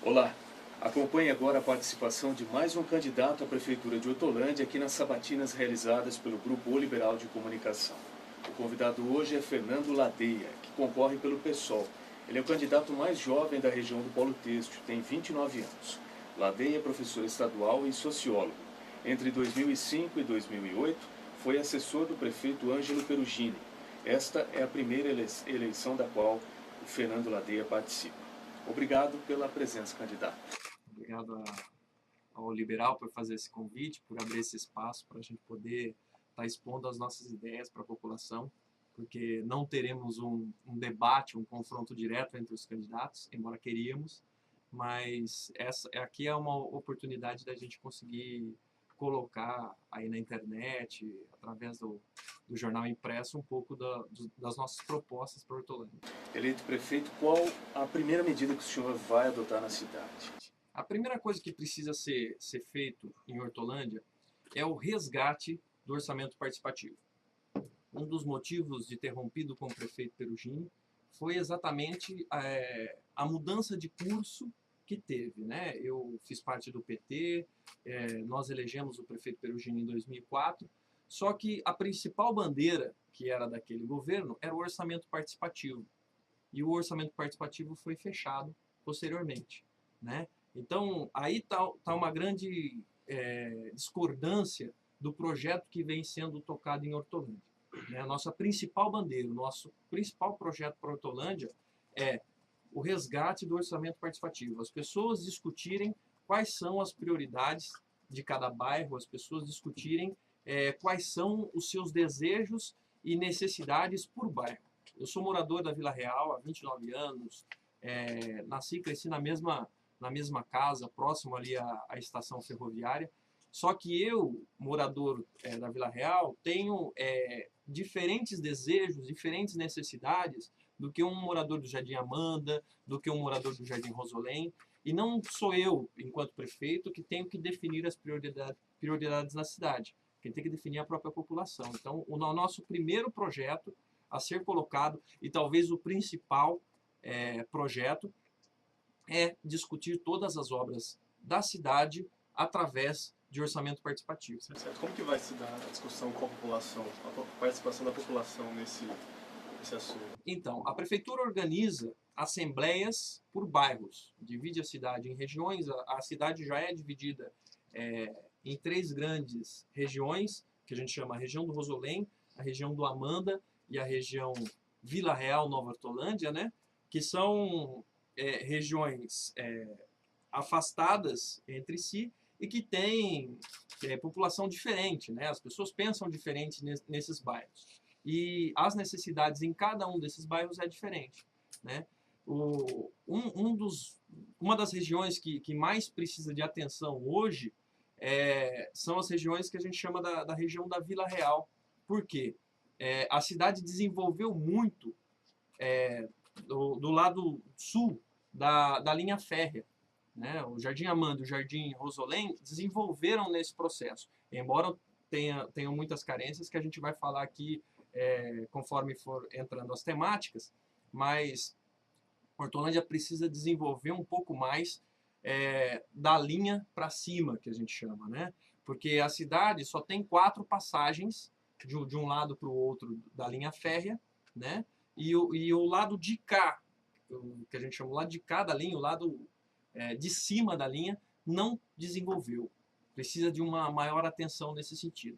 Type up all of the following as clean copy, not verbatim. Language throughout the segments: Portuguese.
Olá, acompanhe agora a participação de mais um candidato à Prefeitura de Hortolândia aqui nas sabatinas realizadas pelo Grupo O Liberal de Comunicação. O convidado hoje é Fernando Ladeia, que concorre pelo PSOL. Ele é o candidato mais jovem da região do Polo Têxtil, tem 29 anos. Ladeia é professor estadual e sociólogo. Entre 2005 e 2008, foi assessor do prefeito Ângelo Perugini. Esta é a primeira eleição da qual o Fernando Ladeia participa. Obrigado pela presença, candidato. Obrigado ao Liberal por fazer esse convite, por abrir esse espaço para a gente poder estar expondo as nossas ideias para a população, porque não teremos um debate, um confronto direto entre os candidatos, embora queríamos, mas aqui é uma oportunidade da gente conseguir colocar aí na internet, através do jornal impresso, um pouco das nossas propostas para Hortolândia. Eleito prefeito, qual a primeira medida que o senhor vai adotar na cidade? A primeira coisa que precisa ser feito em Hortolândia é o resgate do orçamento participativo. Um dos motivos de ter rompido com o prefeito Perugini foi exatamente a mudança de curso que teve, né? Eu fiz parte do PT, nós elegemos o prefeito Perugini em 2004, só que a principal bandeira que era daquele governo era o orçamento participativo. E o orçamento participativo foi fechado posteriormente, né? Então, aí tá uma grande discordância do projeto que vem sendo tocado em Hortolândia. A nossa principal bandeira, o nosso principal projeto para Hortolândia é o resgate do orçamento participativo. As pessoas discutirem quais são as prioridades de cada bairro, as pessoas discutirem quais são os seus desejos e necessidades por bairro. Eu sou morador da Vila Real há 29 anos, nasci e cresci na mesma casa, próximo ali à estação ferroviária. Só que eu, morador da Vila Real, tenho diferentes desejos, diferentes necessidades do que um morador do Jardim Amanda, do que um morador do Jardim Rosolém. E não sou eu, enquanto prefeito, que tenho que definir as prioridades na cidade. Quem tem que definir é a própria população. Então, o nosso primeiro projeto a ser colocado, e talvez o principal projeto, é discutir todas as obras da cidade através de orçamento participativo. Certo. Como que vai se dar a discussão com a população, a participação da população nesse assunto? Então, a prefeitura organiza assembleias por bairros, divide a cidade em regiões. A cidade já é dividida em 3 grandes regiões, que a gente chama a região do Rosolém, a região do Amanda e a região Vila Real, Nova Hortolândia, né? Que são regiões afastadas entre si e que têm população diferente, né? As pessoas pensam diferente nesses bairros. E as necessidades em cada um desses bairros é diferente, né? Uma das regiões que mais precisa de atenção hoje são as regiões que a gente chama da região da Vila Real. Por quê? A cidade desenvolveu muito do lado sul da linha férrea, né? O Jardim Amanda e o Jardim Rosolém desenvolveram nesse processo, embora tenham muitas carências que a gente vai falar aqui conforme for entrando as temáticas, mas Hortolândia precisa desenvolver um pouco mais da linha para cima, que a gente chama, né? Porque a cidade só tem 4 passagens de um lado para o outro da linha férrea, né? E o lado de cá, que a gente chama o lado de cá da linha, o lado de cima da linha, não desenvolveu. Precisa de uma maior atenção nesse sentido.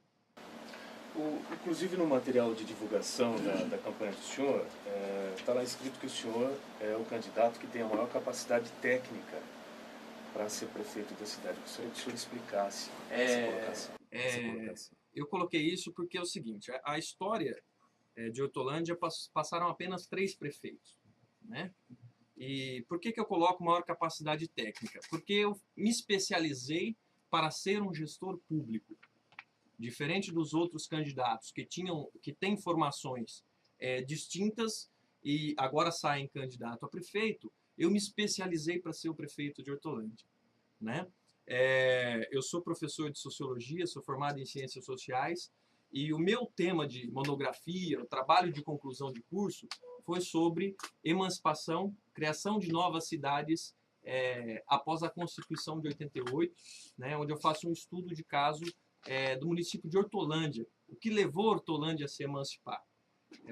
Inclusive no material de divulgação da campanha do senhor, está lá escrito que o senhor é o candidato que tem a maior capacidade técnica para ser prefeito da cidade. Gostaria que o senhor explicasse essa colocação. Eu coloquei isso porque é o seguinte, a história de Hortolândia passaram apenas 3 prefeitos, né? E por que eu coloco maior capacidade técnica? Porque eu me especializei para ser um gestor público. Diferente dos outros candidatos que têm formações distintas e agora saem candidato a prefeito, eu me especializei para ser o prefeito de Hortolândia, né? Eu sou professor de sociologia, sou formado em ciências sociais e o meu tema de monografia, o trabalho de conclusão de curso, foi sobre emancipação, criação de novas cidades após a Constituição de 88, né, onde eu faço um estudo de caso do município de Hortolândia, o que levou Hortolândia a se emancipar.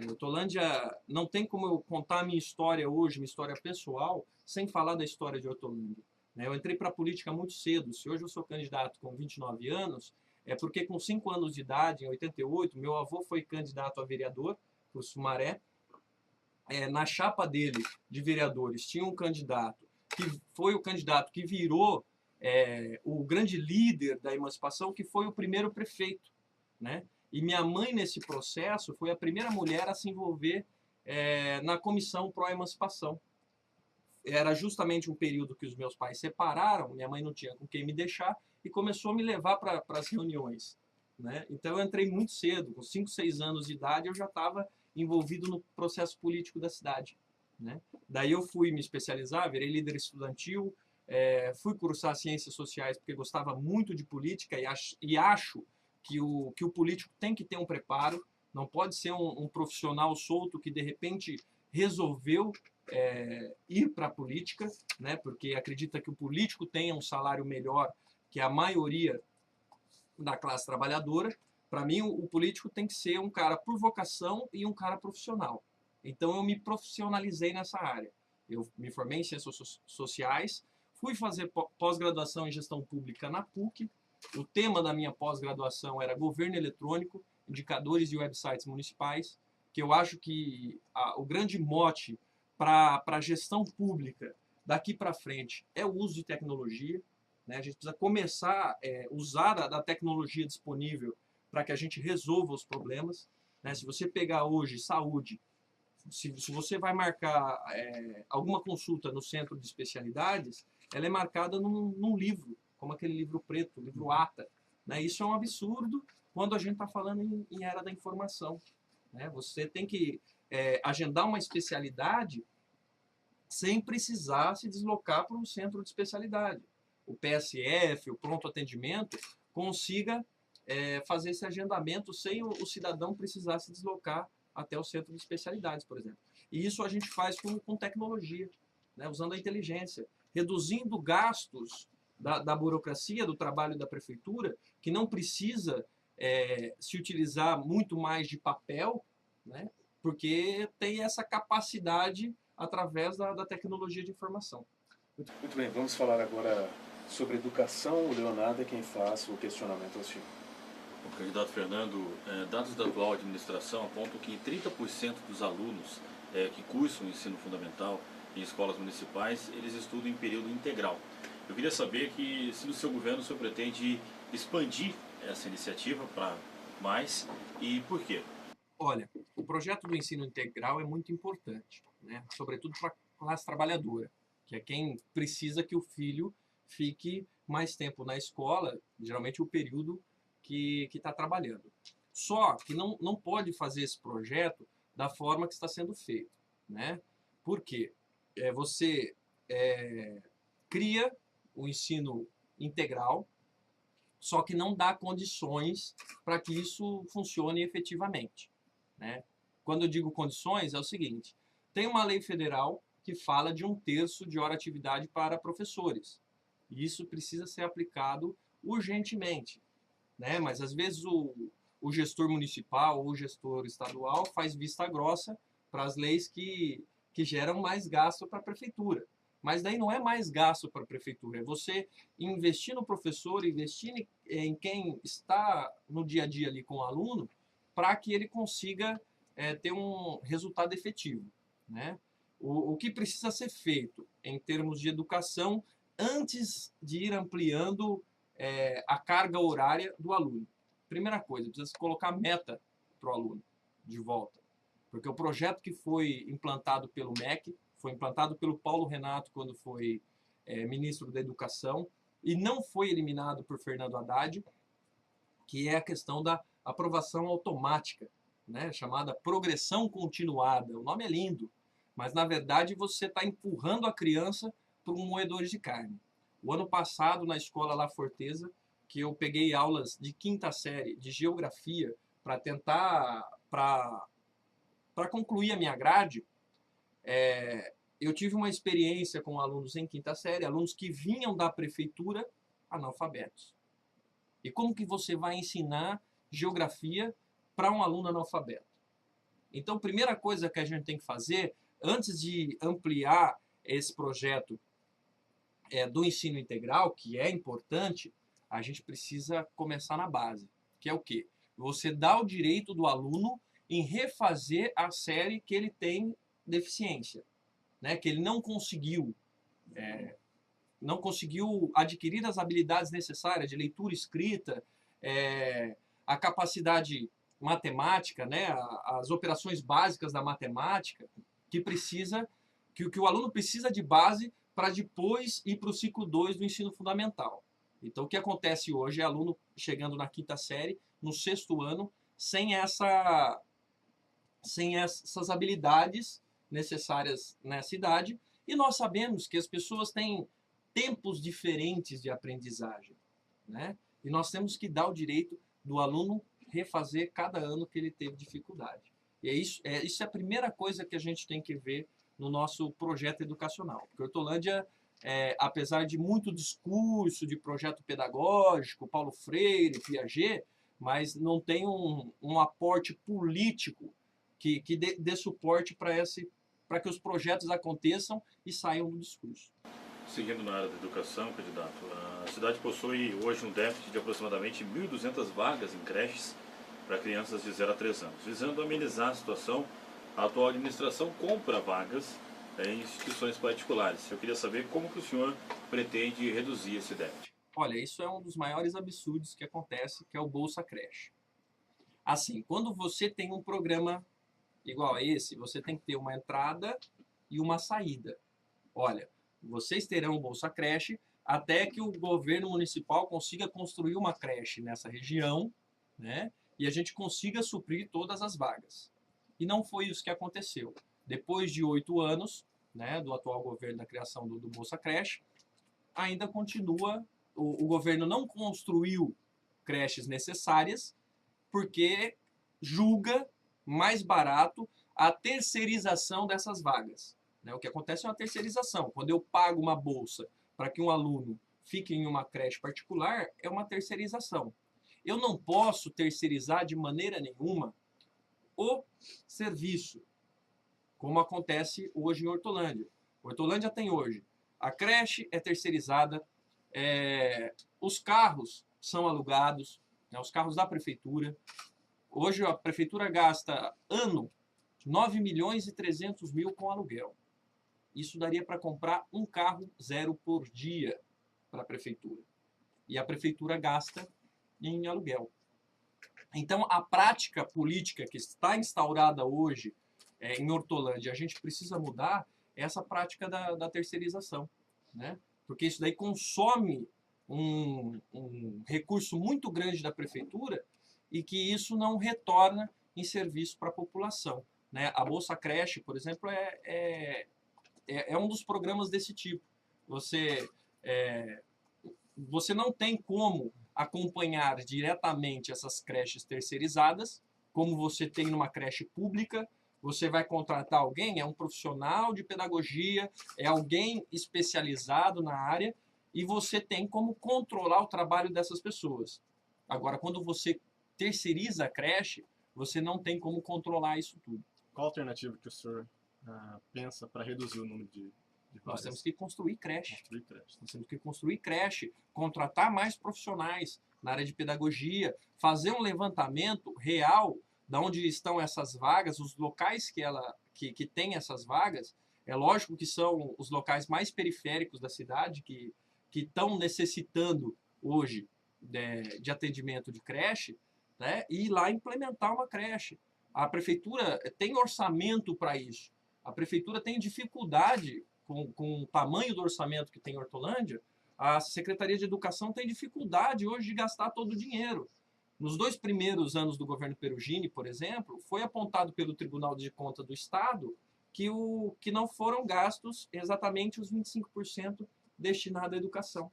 Hortolândia, não tem como eu contar a minha história hoje, minha história pessoal, sem falar da história de Hortolândia. Eu entrei para a política muito cedo. Se hoje eu sou candidato com 29 anos, é porque com 5 anos de idade, em 88, meu avô foi candidato a vereador por Sumaré. Na chapa dele de vereadores tinha um candidato que foi o candidato que virou o grande líder da emancipação, que foi o primeiro prefeito, né? E minha mãe, nesse processo, foi a primeira mulher a se envolver na comissão pró-emancipação. Era justamente um período que os meus pais separaram, minha mãe não tinha com quem me deixar, e começou a me levar para as reuniões, né? Então eu entrei muito cedo, com 5, 6 anos de idade, eu já estava envolvido no processo político da cidade, né? Daí eu fui me especializar, virei líder estudantil, fui cursar ciências sociais porque gostava muito de política e acho que o político tem que ter um preparo, não pode ser um profissional solto que de repente resolveu ir para a política, né, porque acredita que o político tenha um salário melhor que a maioria da classe trabalhadora. Para mim, o político tem que ser um cara por vocação e um cara profissional. Então, eu me profissionalizei nessa área. Eu me formei em Ciências Sociais, fui fazer pós-graduação em Gestão Pública na PUC. O tema da minha pós-graduação era Governo Eletrônico, Indicadores de Websites Municipais, que eu acho que o grande mote para a gestão pública daqui para frente é o uso de tecnologia, né? A gente precisa começar a usar da tecnologia disponível para que a gente resolva os problemas, né? Se você pegar hoje saúde, se você vai marcar alguma consulta no centro de especialidades, ela é marcada num livro, como aquele livro preto, livro ATA, né? Isso é um absurdo quando a gente está falando em era da informação, né? Você tem que agendar uma especialidade sem precisar se deslocar para um centro de especialidade. O PSF, o pronto atendimento, consiga fazer esse agendamento sem o cidadão precisar se deslocar até o centro de especialidades, por exemplo. E isso a gente faz com tecnologia, né? Usando a inteligência, reduzindo gastos da burocracia, do trabalho da prefeitura, que não precisa se utilizar muito mais de papel, né? Porque tem essa capacidade através da tecnologia de informação. Muito bem, vamos falar agora sobre educação. O Leonardo é quem faz o questionamento ao senhor. O candidato Fernando, dados da atual administração apontam que 30% dos alunos que cursam o ensino fundamental em escolas municipais, eles estudam em período integral. Eu queria saber se no seu governo o senhor pretende expandir essa iniciativa para mais e por quê? Olha, o projeto do ensino integral é muito importante, né? Sobretudo para a classe trabalhadora, que é quem precisa que o filho fique mais tempo na escola, geralmente o período que está trabalhando. Só que não pode fazer esse projeto da forma que está sendo feito, né? Por quê? Você cria o ensino integral, só que não dá condições para que isso funcione efetivamente, né? Quando eu digo condições, é o seguinte: tem uma lei federal que fala de 1/3 de hora atividade para professores. E isso precisa ser aplicado urgentemente, né? Mas às vezes o gestor municipal ou o gestor estadual faz vista grossa para as leis que geram mais gasto para a prefeitura. Mas daí não é mais gasto para a prefeitura, é você investir no professor, investir em quem está no dia a dia ali com o aluno, para que ele consiga ter um resultado efetivo, né? O que precisa ser feito em termos de educação antes de ir ampliando a carga horária do aluno? Primeira coisa, precisa se colocar meta para o aluno de volta. Porque o projeto que foi implantado pelo MEC, foi implantado pelo Paulo Renato quando foi ministro da Educação, e não foi eliminado por Fernando Haddad, que é a questão da aprovação automática, né, chamada progressão continuada. O nome é lindo, mas na verdade você está empurrando a criança para um moedor de carne. O ano passado, na escola La Forteza, que eu peguei aulas de 5ª série de geografia para tentar, para concluir a minha grade, eu tive uma experiência com alunos em quinta série, alunos que vinham da prefeitura analfabetos. E como que você vai ensinar geografia para um aluno analfabeto? Então, a primeira coisa que a gente tem que fazer, antes de ampliar esse projeto do ensino integral, que é importante, a gente precisa começar na base, que é o quê? Você dá o direito do aluno em refazer a série que ele tem deficiência, né? Que ele não conseguiu adquirir as habilidades necessárias de leitura, escrita, a capacidade matemática, né? As operações básicas da matemática, que o aluno precisa de base para depois ir para o ciclo 2 do ensino fundamental. Então, o que acontece hoje é aluno chegando na quinta série, no sexto ano, sem essas habilidades necessárias nessa idade, e nós sabemos que as pessoas têm tempos diferentes de aprendizagem, né? E nós temos que dar o direito do aluno refazer cada ano que ele teve dificuldade. E isso é a primeira coisa que a gente tem que ver no nosso projeto educacional. Porque Hortolândia, apesar de muito discurso de projeto pedagógico, Paulo Freire, Piaget, mas não tem um aporte político que dê suporte para que os projetos aconteçam e saiam do discurso. Seguindo na área da educação, candidato, a cidade possui hoje um déficit de aproximadamente 1.200 vagas em creches para crianças de 0 a 3 anos. Visando amenizar a situação, a atual administração compra vagas em instituições particulares. Eu queria saber como que o senhor pretende reduzir esse déficit. Olha, isso é um dos maiores absurdos que acontece, que é o Bolsa Creche. Assim, quando você tem um programa igual a esse, você tem que ter uma entrada e uma saída. Olha, vocês terão o Bolsa Creche até que o governo municipal consiga construir uma creche nessa região, né? E a gente consiga suprir todas as vagas. E não foi isso que aconteceu. Depois de 8 anos, né, do atual governo da criação do Bolsa Creche, ainda continua, o governo não construiu creches necessárias porque julga mais barato a terceirização dessas vagas. O que acontece é uma terceirização. Quando eu pago uma bolsa para que um aluno fique em uma creche particular, é uma terceirização. Eu não posso terceirizar de maneira nenhuma o serviço, como acontece hoje em Hortolândia. Hortolândia tem hoje, a creche é terceirizada, os carros são alugados, né, os carros da prefeitura. Hoje a prefeitura gasta ano 9.300.000 com aluguel. Isso daria para comprar um carro zero por dia para a prefeitura. E a prefeitura gasta em aluguel. Então, a prática política que está instaurada hoje em Hortolândia, a gente precisa mudar essa prática da terceirização, né? Porque isso daí consome um recurso muito grande da prefeitura e que isso não retorna em serviço para a população, né? A Bolsa Creche, por exemplo, é um dos programas desse tipo. Você não tem como acompanhar diretamente essas creches terceirizadas, como você tem numa creche pública. Você vai contratar alguém, é um profissional de pedagogia, é alguém especializado na área, e você tem como controlar o trabalho dessas pessoas. Agora, quando você terceiriza a creche, você não tem como controlar isso tudo. Qual a alternativa que o senhor pensa para reduzir o número de vagas? Nós temos que construir creche. Nós temos que construir creche, contratar mais profissionais na área de pedagogia, fazer um levantamento real de onde estão essas vagas, os locais que tem essas vagas. É lógico que são os locais mais periféricos da cidade que estão necessitando hoje de atendimento de creche, né? E ir lá implementar uma creche. A prefeitura tem orçamento para isso. A prefeitura tem dificuldade com o tamanho do orçamento que tem em Hortolândia. A Secretaria de Educação tem dificuldade hoje de gastar todo o dinheiro. Nos 2 primeiros anos do governo Perugini, por exemplo, foi apontado pelo Tribunal de Contas do Estado que não foram gastos exatamente os 25% destinados à educação,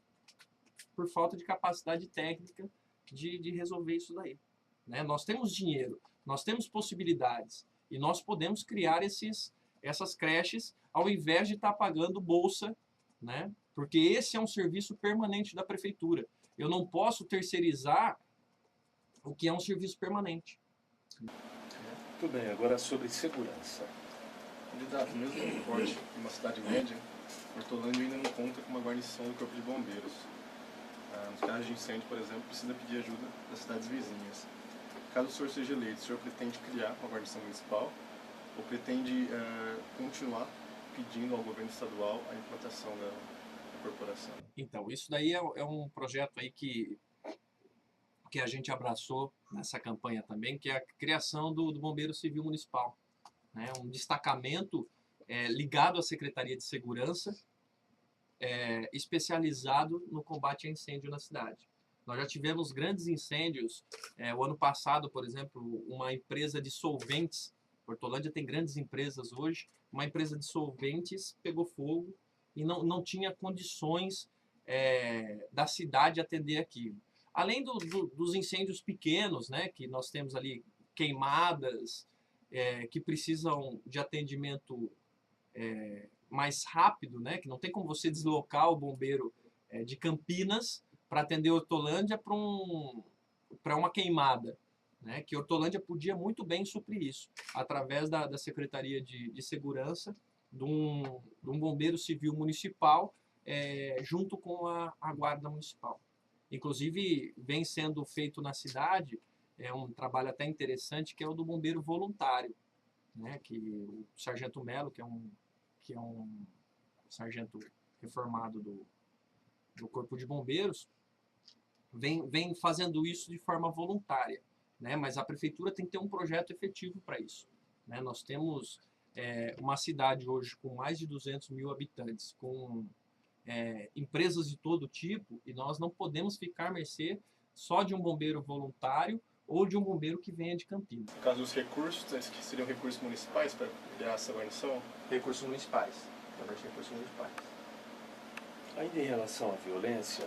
por falta de capacidade técnica de resolver isso daí, né? Nós temos dinheiro, nós temos possibilidades e nós podemos criar esses essas creches, ao invés de estar pagando bolsa, né? Porque esse é um serviço permanente da prefeitura. Eu não posso terceirizar o que é um serviço permanente. Muito bem, agora sobre segurança. Candidato, mesmo com porte em uma cidade média, Hortolândia ainda não conta com uma guarnição do Corpo de Bombeiros. Nos casos de incêndio, por exemplo, precisa pedir ajuda das cidades vizinhas. Caso o senhor seja eleito, o senhor pretende criar uma guarnição municipal ou pretende continuar pedindo ao governo estadual a implantação da corporação? Então, isso daí é um projeto aí que a gente abraçou nessa campanha também, que é a criação do Bombeiro Civil Municipal, né? Um destacamento ligado à Secretaria de Segurança, especializado no combate a incêndio na cidade. Nós já tivemos grandes incêndios. O ano passado, por exemplo, uma empresa de solventes, Hortolândia tem grandes empresas hoje, uma empresa de solventes pegou fogo e não tinha condições da cidade atender aquilo. Além dos incêndios pequenos, né, que nós temos ali, queimadas, que precisam de atendimento mais rápido, né, que não tem como você deslocar o bombeiro de Campinas para atender Hortolândia para uma queimada, né, que Hortolândia podia muito bem suprir isso, através da Secretaria de Segurança, de um bombeiro civil municipal, junto com a Guarda Municipal. Inclusive, vem sendo feito na cidade um trabalho até interessante, que é o do bombeiro voluntário, né? Que o Sargento Melo, que é um sargento reformado do Corpo de Bombeiros, vem fazendo isso de forma voluntária, né? Mas a prefeitura tem que ter um projeto efetivo para isso, né? Nós temos uma cidade hoje com mais de 200 mil habitantes, com empresas de todo tipo, e nós não podemos ficar à mercê só de um bombeiro voluntário ou de um bombeiro que venha de Campinas. No caso dos recursos, que seriam recursos municipais para criar essa guarnição? Recursos municipais. Recursos municipais. Ainda em relação à violência,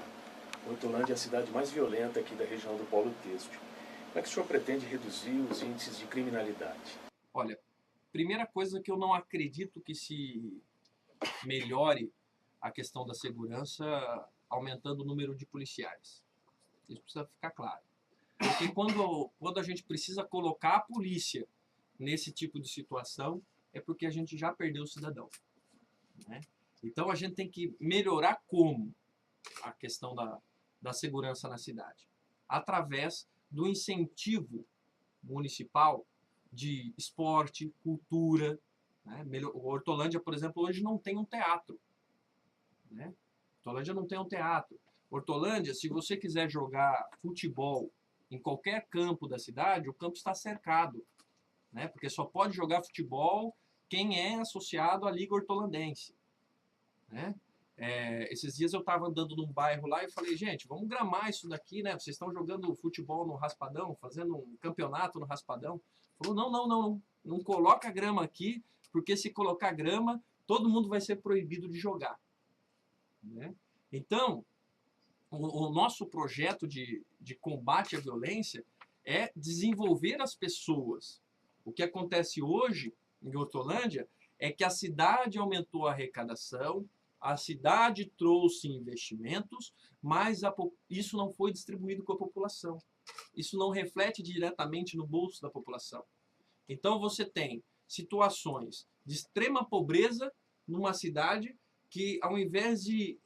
Hortolândia é a cidade mais violenta aqui da região do Polo Têxtil. Como é que o senhor pretende reduzir os índices de criminalidade? Olha, primeira coisa que eu não acredito que se melhore a questão da segurança aumentando o número de policiais. Isso precisa ficar claro. Porque quando a gente precisa colocar a polícia nesse tipo de situação, é porque a gente já perdeu o cidadão, né? Então a gente tem que melhorar como a questão da segurança na cidade? Através do incentivo municipal de esporte, cultura, né? Hortolândia, por exemplo, hoje não tem um teatro, né? Hortolândia não tem um teatro. Hortolândia, se você quiser jogar futebol em qualquer campo da cidade, o campo está cercado, né? Porque só pode jogar futebol quem é associado à Liga Hortolandense, né? Esses dias eu estava andando num bairro lá e falei, gente, vamos gramar isso daqui, né? Vocês estão jogando futebol no Raspadão, fazendo um campeonato no Raspadão. Falou, não coloca grama aqui, porque se colocar grama, todo mundo vai ser proibido de jogar, né? Então, o nosso projeto de combate à violência é desenvolver as pessoas. O que acontece hoje em Hortolândia é que a cidade aumentou a arrecadação, a cidade trouxe investimentos, mas isso não foi distribuído com a população. Isso não reflete diretamente no bolso da população. Então você tem situações de extrema pobreza numa cidade que, ao invés de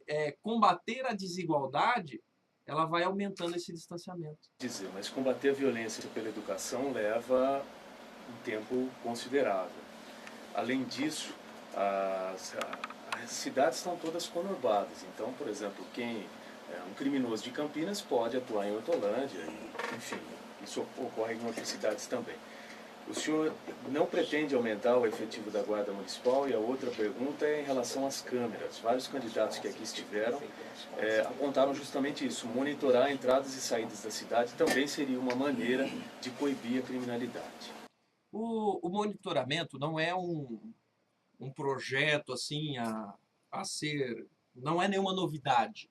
combater a desigualdade, ela vai aumentando esse distanciamento. Mas combater a violência pela educação leva um tempo considerável. Além disso, as cidades estão todas conurbadas. Então, por exemplo, um criminoso de Campinas pode atuar em Hortolândia, enfim, isso ocorre em outras cidades também. O senhor não pretende aumentar o efetivo da Guarda Municipal? E a outra pergunta é em relação às câmeras. Vários candidatos que aqui estiveram apontaram justamente isso. Monitorar entradas e saídas da cidade também seria uma maneira de coibir a criminalidade. O monitoramento não é um projeto assim a ser... Não é nenhuma novidade,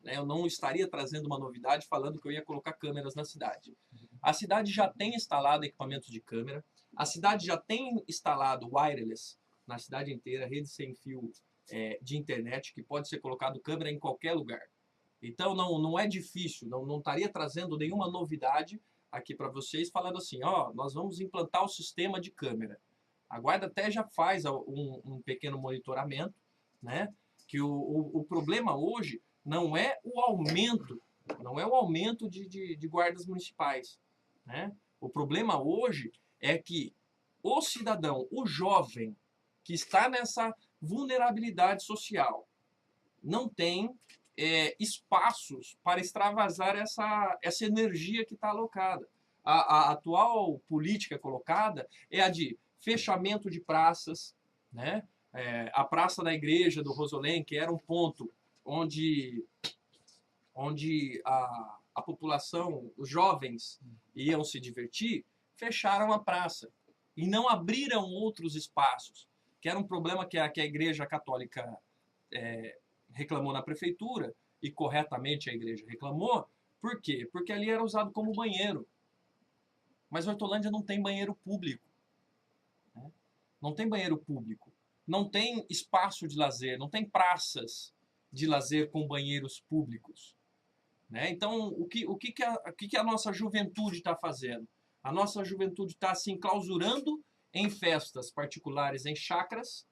né? Eu não estaria trazendo uma novidade falando que eu ia colocar câmeras na cidade. A cidade já tem instalado equipamentos de câmera, a cidade já tem instalado wireless na cidade inteira, rede sem fio de internet, que pode ser colocado câmera em qualquer lugar. Então não é difícil, não estaria trazendo nenhuma novidade aqui para vocês, falando assim, ó, nós vamos implantar o sistema de câmera. A Guarda até já faz um pequeno monitoramento, né? Que o problema hoje não é o aumento, de guardas municipais, né? O problema hoje é que o cidadão, o jovem, que está nessa vulnerabilidade social, não tem espaços para extravasar essa energia que está alocada. A atual política colocada é a de fechamento de praças, né? A Praça da Igreja do Rosolém, que era um ponto onde a população, os jovens, iam se divertir, fecharam a praça e não abriram outros espaços, que era um problema que a Igreja Católica reclamou na prefeitura, e corretamente a igreja reclamou. Por quê? Porque ali era usado como banheiro. Mas Hortolândia não tem banheiro público. Né? Não tem banheiro público. Não tem espaço de lazer, não tem praças de lazer com banheiros públicos. Né? Então, o que a nossa juventude está fazendo? A nossa juventude está se enclausurando em festas particulares, em chácaras,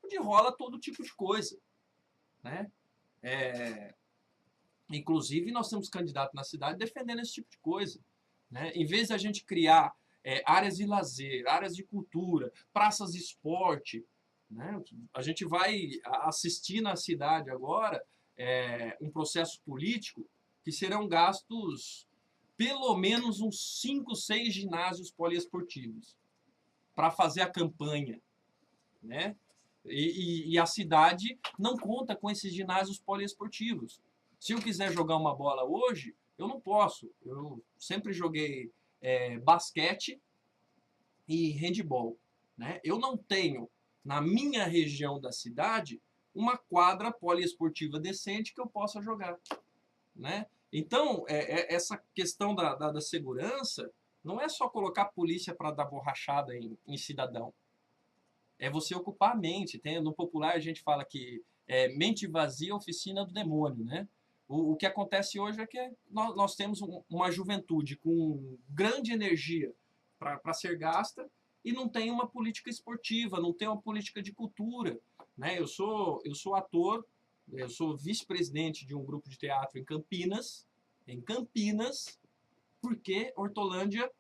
onde rola todo tipo de coisa. Né? Inclusive, nós temos candidato na cidade defendendo esse tipo de coisa. Né? Em vez de a gente criar áreas de lazer, áreas de cultura, praças de esporte, né? A gente vai assistir na cidade agora um processo político que serão gastos pelo menos uns 5, 6 ginásios poliesportivos para fazer a campanha. Né? E a cidade não conta com esses ginásios poliesportivos. Se eu quiser jogar uma bola hoje, eu não posso. Eu sempre joguei basquete e handebol. Né? Eu não tenho, na minha região da cidade, uma quadra poliesportiva decente que eu possa jogar. Né? Então, essa questão da segurança não é só colocar a polícia para dar borrachada em cidadão. É você ocupar a mente. No popular a gente fala que mente vazia, oficina do demônio, né? O que acontece hoje é que nós temos uma juventude com grande energia para ser gasta e não tem uma política esportiva, não tem uma política de cultura. Né? Eu sou ator, eu sou vice-presidente de um grupo de teatro em Campinas, porque Hortolândia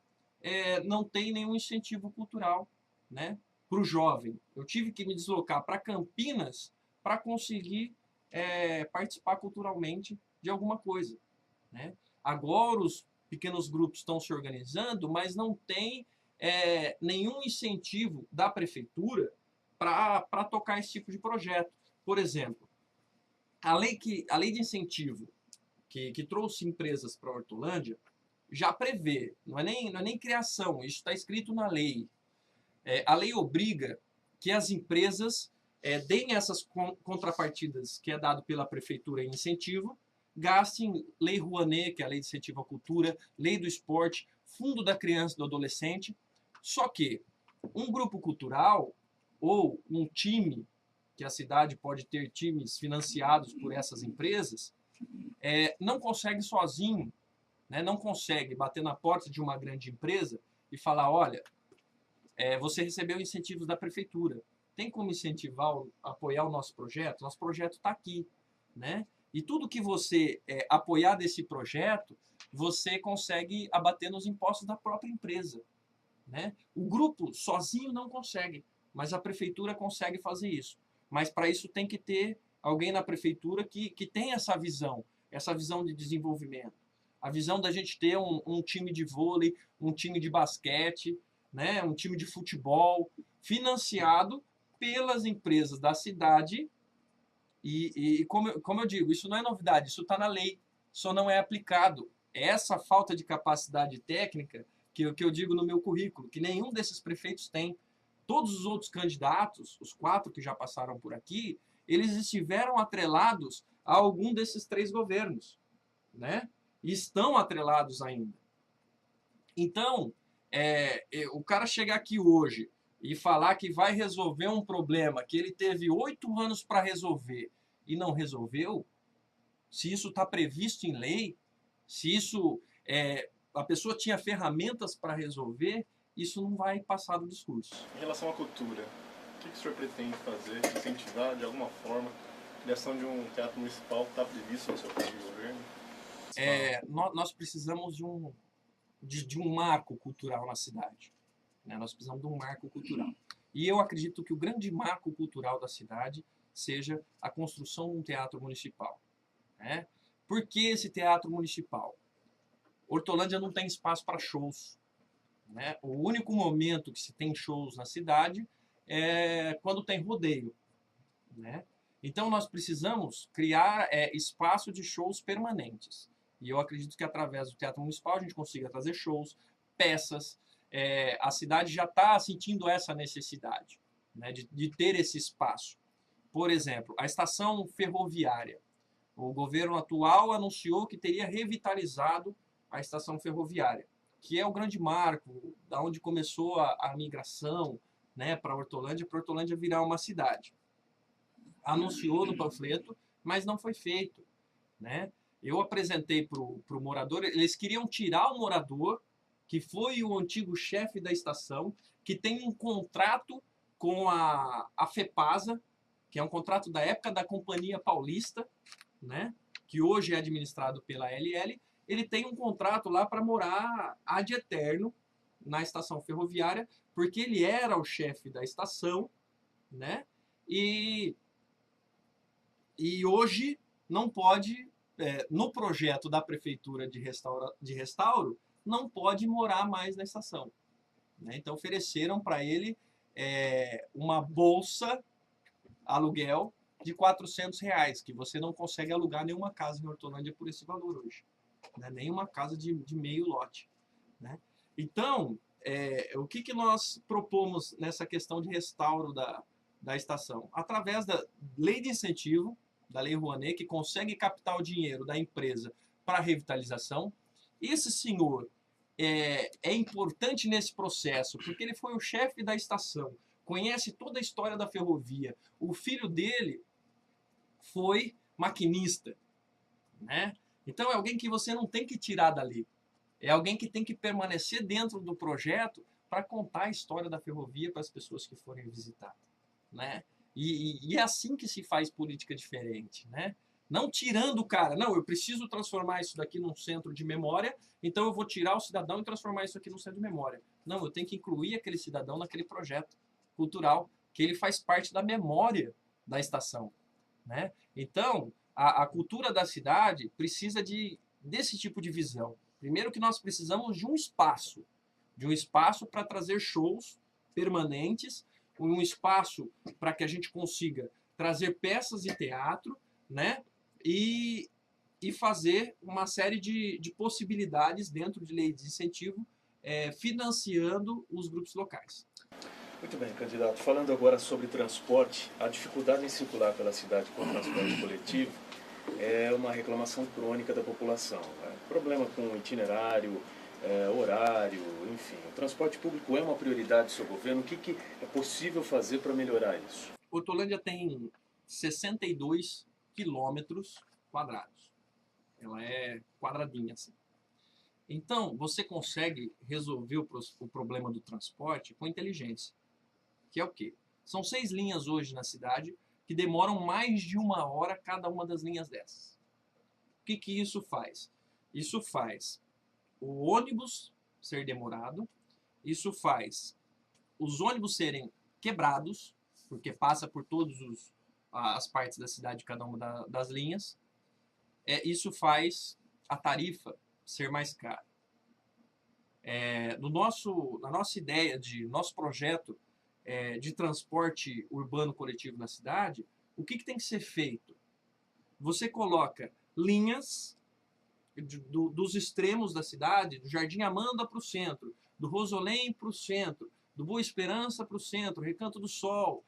não tem nenhum incentivo cultural, né? Para o jovem. Eu tive que me deslocar para Campinas para conseguir participar culturalmente de alguma coisa. Né? Agora os pequenos grupos estão se organizando, mas não tem nenhum incentivo da prefeitura para tocar esse tipo de projeto. Por exemplo, a lei de incentivo que trouxe empresas para a Hortolândia já prevê, não é nem criação, isso está escrito na lei. A lei obriga que as empresas deem essas contrapartidas que é dado pela prefeitura em incentivo, gastem Lei Rouanet, que é a Lei de Incentivo à Cultura, Lei do Esporte, Fundo da Criança e do Adolescente. Só que um grupo cultural ou um time, que a cidade pode ter times financiados por essas empresas, não consegue sozinho, né, não consegue bater na porta de uma grande empresa e falar, olha, você recebeu incentivos da prefeitura, tem como incentivar, apoiar o nosso projeto? Nosso projeto está aqui. Né? E tudo que você apoiar desse projeto, você consegue abater nos impostos da própria empresa. Né? O grupo sozinho não consegue, mas a prefeitura consegue fazer isso. Mas para isso tem que ter alguém na prefeitura que tem essa visão de desenvolvimento. A visão da gente ter um time de vôlei, um time de basquete, né? Um time de futebol, financiado pelas empresas da cidade. E como eu digo, isso não é novidade, isso está na lei, só não é aplicado. É essa falta de capacidade técnica que eu digo no meu currículo, que nenhum desses prefeitos tem. Todos os outros candidatos, os 4 que já passaram por aqui, eles estiveram atrelados a algum desses 3 governos, né? E estão atrelados ainda. Então, o cara chegar aqui hoje e falar que vai resolver um problema que ele teve 8 anos para resolver e não resolveu, se isso está previsto em lei, se isso a pessoa tinha ferramentas para resolver, isso não vai passar do discurso. Em relação à cultura, o que o senhor pretende fazer, incentivar de alguma forma a criação de um teatro municipal que está previsto no seu plano de governo? Nós precisamos de um marco cultural na cidade. Né? Nós precisamos de um marco cultural. E eu acredito que o grande marco cultural da cidade seja a construção de um teatro municipal. Né? Por que esse teatro municipal? Hortolândia não tem espaço para shows. Né? O único momento que se tem shows na cidade é quando tem rodeio. Né? Então nós precisamos criar espaço de shows permanentes. E eu acredito que através do Teatro Municipal a gente consiga trazer shows, peças. A cidade já está sentindo essa necessidade, né, de ter esse espaço. Por exemplo, a estação ferroviária. O governo atual anunciou que teria revitalizado a estação ferroviária, que é o grande marco, da onde começou a migração, né, para Hortolândia virar uma cidade. Anunciou no panfleto, mas não foi feito. Né? Eu apresentei para o morador, eles queriam tirar o morador, que foi o antigo chefe da estação, que tem um contrato com a FEPASA, que é um contrato da época da Companhia Paulista, né? Que hoje é administrado pela LL. Ele tem um contrato lá para morar ad eterno na estação ferroviária, porque ele era o chefe da estação, né? E hoje não pode, no projeto da prefeitura de restauro, não pode morar mais na estação. Né? Então ofereceram para ele uma bolsa aluguel de R$400, que você não consegue alugar nenhuma casa em Hortolândia por esse valor hoje. Né? Nenhuma casa de meio lote. Né? Então, o que nós propomos nessa questão de restauro da estação? Através da lei de incentivo, da Lei Rouanet, que consegue captar o dinheiro da empresa para a revitalização. Esse senhor é importante nesse processo, porque ele foi o chefe da estação, conhece toda a história da ferrovia. O filho dele foi maquinista. Né? Então é alguém que você não tem que tirar dali. É alguém que tem que permanecer dentro do projeto para contar a história da ferrovia para as pessoas que forem visitar. Né? E é assim que se faz política diferente. Né? Não tirando o cara. Não, eu preciso transformar isso daqui num centro de memória, então eu vou tirar o cidadão e transformar isso aqui num centro de memória. Não, eu tenho que incluir aquele cidadão naquele projeto cultural, que ele faz parte da memória da estação. Né? Então, a cultura da cidade precisa desse tipo de visão. Primeiro que nós precisamos de um espaço para trazer shows permanentes, um espaço para que a gente consiga trazer peças de teatro, né? E fazer uma série de possibilidades dentro de lei de incentivo, financiando os grupos locais. Muito bem, candidato. Falando agora sobre transporte, a dificuldade em circular pela cidade com o transporte coletivo é uma reclamação crônica da população. Né? Problema com itinerário, horário, enfim. O transporte público é uma prioridade do seu governo. O que é possível fazer para melhorar isso? Hortolândia tem 62 quilômetros quadrados. Ela é quadradinha assim. Então, você consegue resolver o problema do transporte com inteligência. Que é o quê? São 6 linhas hoje na cidade que demoram mais de 1 hora cada uma das linhas dessas. O que isso faz? Isso faz o ônibus ser demorado, isso faz os ônibus serem quebrados, porque passa por todas as partes da cidade, cada uma das linhas. Isso faz a tarifa ser mais cara. Na nossa ideia, nosso projeto de transporte urbano coletivo na cidade, o que tem que ser feito? Você coloca linhas dos extremos da cidade, do Jardim Amanda para o centro, do Rosolém para o centro, do Boa Esperança para o centro, Recanto do Sol,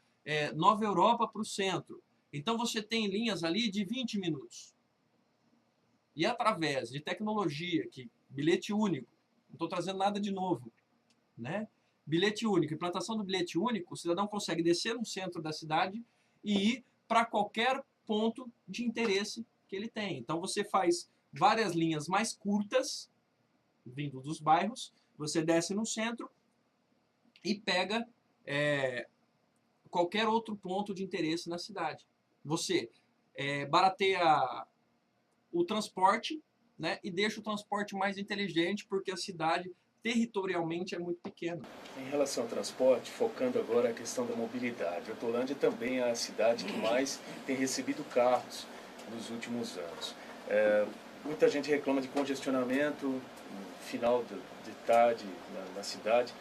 Nova Europa para o centro. Então você tem linhas ali de 20 minutos. E através de tecnologia, bilhete único, não estou trazendo nada de novo, né? Bilhete único. Implantação do bilhete único, o cidadão consegue descer no centro da cidade e ir para qualquer ponto de interesse que ele tem. Então você faz várias linhas mais curtas, vindo dos bairros, você desce no centro e pega qualquer outro ponto de interesse na cidade. Você barateia o transporte, né, e deixa o transporte mais inteligente, porque a cidade territorialmente é muito pequena. Em relação ao transporte, focando agora a questão da mobilidade, Hortolândia também é a cidade que mais tem recebido carros nos últimos anos. Muita gente reclama de congestionamento no final de tarde na cidade.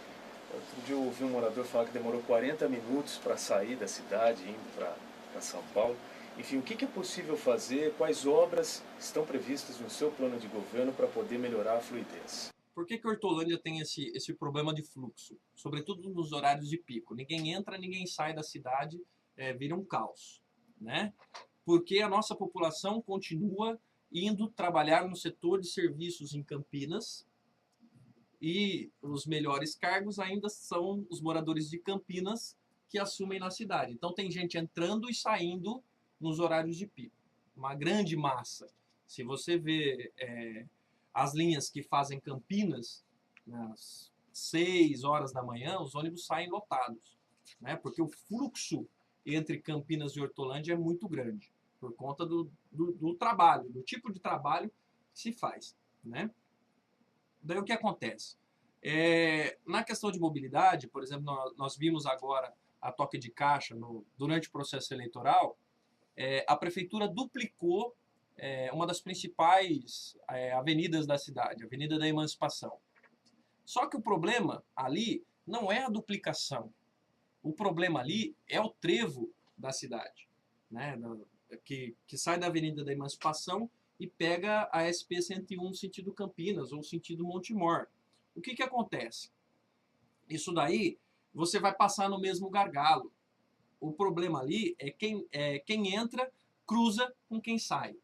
Outro dia eu ouvi um morador falar que demorou 40 minutos para sair da cidade, indo para São Paulo. Enfim, o que é possível fazer? Quais obras estão previstas no seu plano de governo para poder melhorar a fluidez? Por que Hortolândia tem esse problema de fluxo? Sobretudo nos horários de pico. Ninguém entra, ninguém sai da cidade, vira um caos, né? Porque a nossa população continua indo trabalhar no setor de serviços em Campinas e os melhores cargos ainda são os moradores de Campinas que assumem na cidade. Então tem gente entrando e saindo nos horários de pico. Uma grande massa. Se você vê as linhas que fazem Campinas, às 6 horas da manhã, os ônibus saem lotados, né? Porque o fluxo entre Campinas e Hortolândia é muito grande, por conta do trabalho, do tipo de trabalho que se faz, né? Daí o que acontece? Na questão de mobilidade, por exemplo, nós vimos agora a toque de caixa durante o processo eleitoral, a prefeitura duplicou uma das principais avenidas da cidade, a Avenida da Emancipação. Só que o problema ali não é a duplicação. O problema ali é o trevo da cidade, né? Que sai da Avenida da Emancipação e pega a SP-101 sentido Campinas ou sentido Montemor. O que acontece? Isso daí você vai passar no mesmo gargalo. O problema ali é quem entra cruza com quem sai.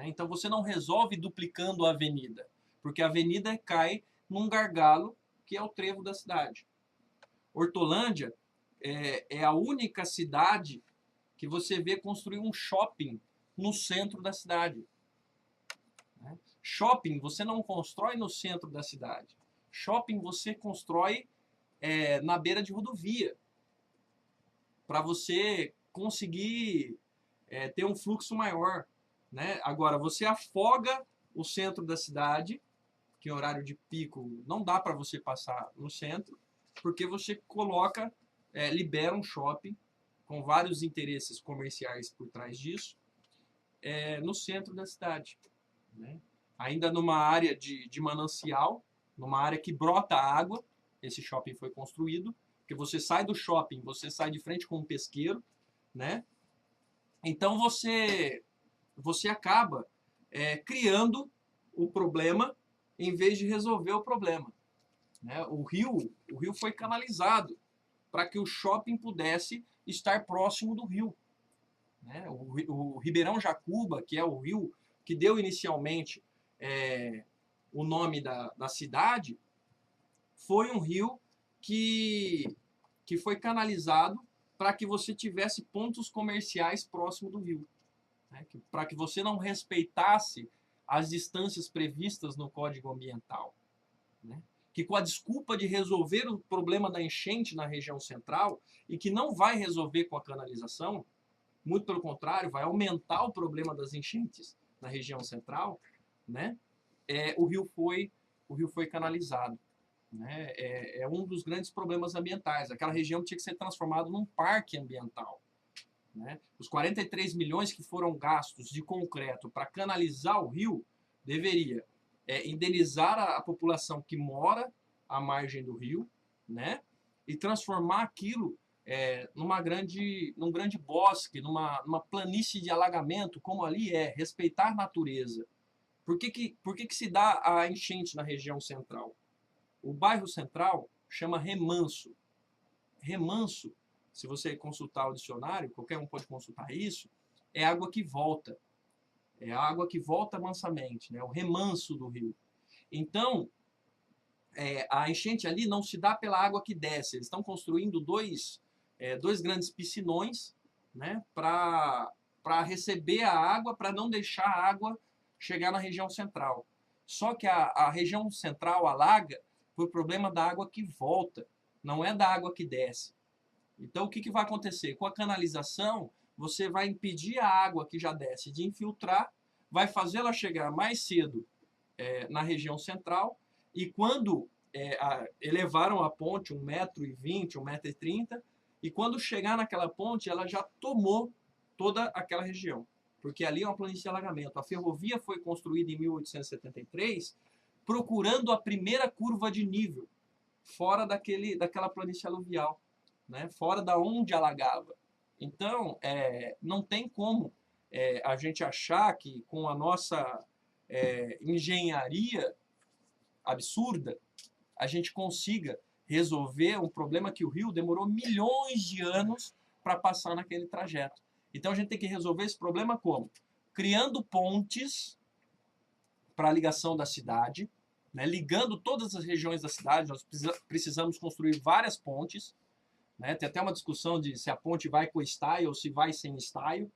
Então você não resolve duplicando a avenida, porque a avenida cai num gargalo que é o trevo da cidade. Hortolândia é a única cidade que você vê construir um shopping no centro da cidade. Shopping você não constrói no centro da cidade. Shopping você constrói na beira de rodovia, para você conseguir ter um fluxo maior, né? Agora, você afoga o centro da cidade, que em horário de pico não dá para você passar no centro, porque você coloca, libera um shopping com vários interesses comerciais por trás disso, no centro da cidade, né? Ainda numa área de manancial, numa área que brota água, esse shopping foi construído, porque você sai do shopping, você sai de frente com um pesqueiro, né? Então você acaba criando o problema em vez de resolver o problema, né? O rio foi canalizado para que o shopping pudesse estar próximo do rio, né? O Ribeirão Jacuba, que é o rio que deu inicialmente o nome da cidade, foi um rio que foi canalizado para que você tivesse pontos comerciais próximo do rio, né? Para que você não respeitasse as distâncias previstas no Código Ambiental, né? Que com a desculpa de resolver o problema da enchente na região central, e que não vai resolver com a canalização, muito pelo contrário, vai aumentar o problema das enchentes na região central, né? O rio foi canalizado, né? É um dos grandes problemas ambientais. Aquela região tinha que ser transformada num parque ambiental, né? Os 43 milhões que foram gastos de concreto para canalizar o rio deveria indenizar a população que mora à margem do rio, né? E transformar aquilo num grande bosque, numa planície de alagamento, como ali respeitar a natureza. Por que se dá a enchente na região central? O bairro central chama Remanso. Remanso, se você consultar o dicionário, qualquer um pode consultar isso, é água que volta. É água que volta mansamente, né? O remanso do rio. Então, a enchente ali não se dá pela água que desce. Eles estão construindo dois grandes piscinões, né, para receber a água, para não deixar a água chegar na região central. Só que a região central alaga por problema da água que volta, não é da água que desce. Então, o que vai acontecer? Com a canalização, você vai impedir a água que já desce de infiltrar, vai fazê-la chegar mais cedo na região central, e quando elevaram a ponte 1,20 m, 1,30 m, e quando chegar naquela ponte, ela já tomou toda aquela região, porque ali é uma planície de alagamento. A ferrovia foi construída em 1873, procurando a primeira curva de nível, fora daquela planície aluvial, né? Fora da onde alagava. Então, não tem como a gente achar que com a nossa engenharia absurda, a gente consiga resolver um problema que o rio demorou milhões de anos para passar naquele trajeto. Então a gente tem que resolver esse problema como? Criando pontes para a ligação da cidade, né? Ligando todas as regiões da cidade. Nós precisamos construir várias pontes, né? Tem até uma discussão de se a ponte vai com estaio ou se vai sem estaio,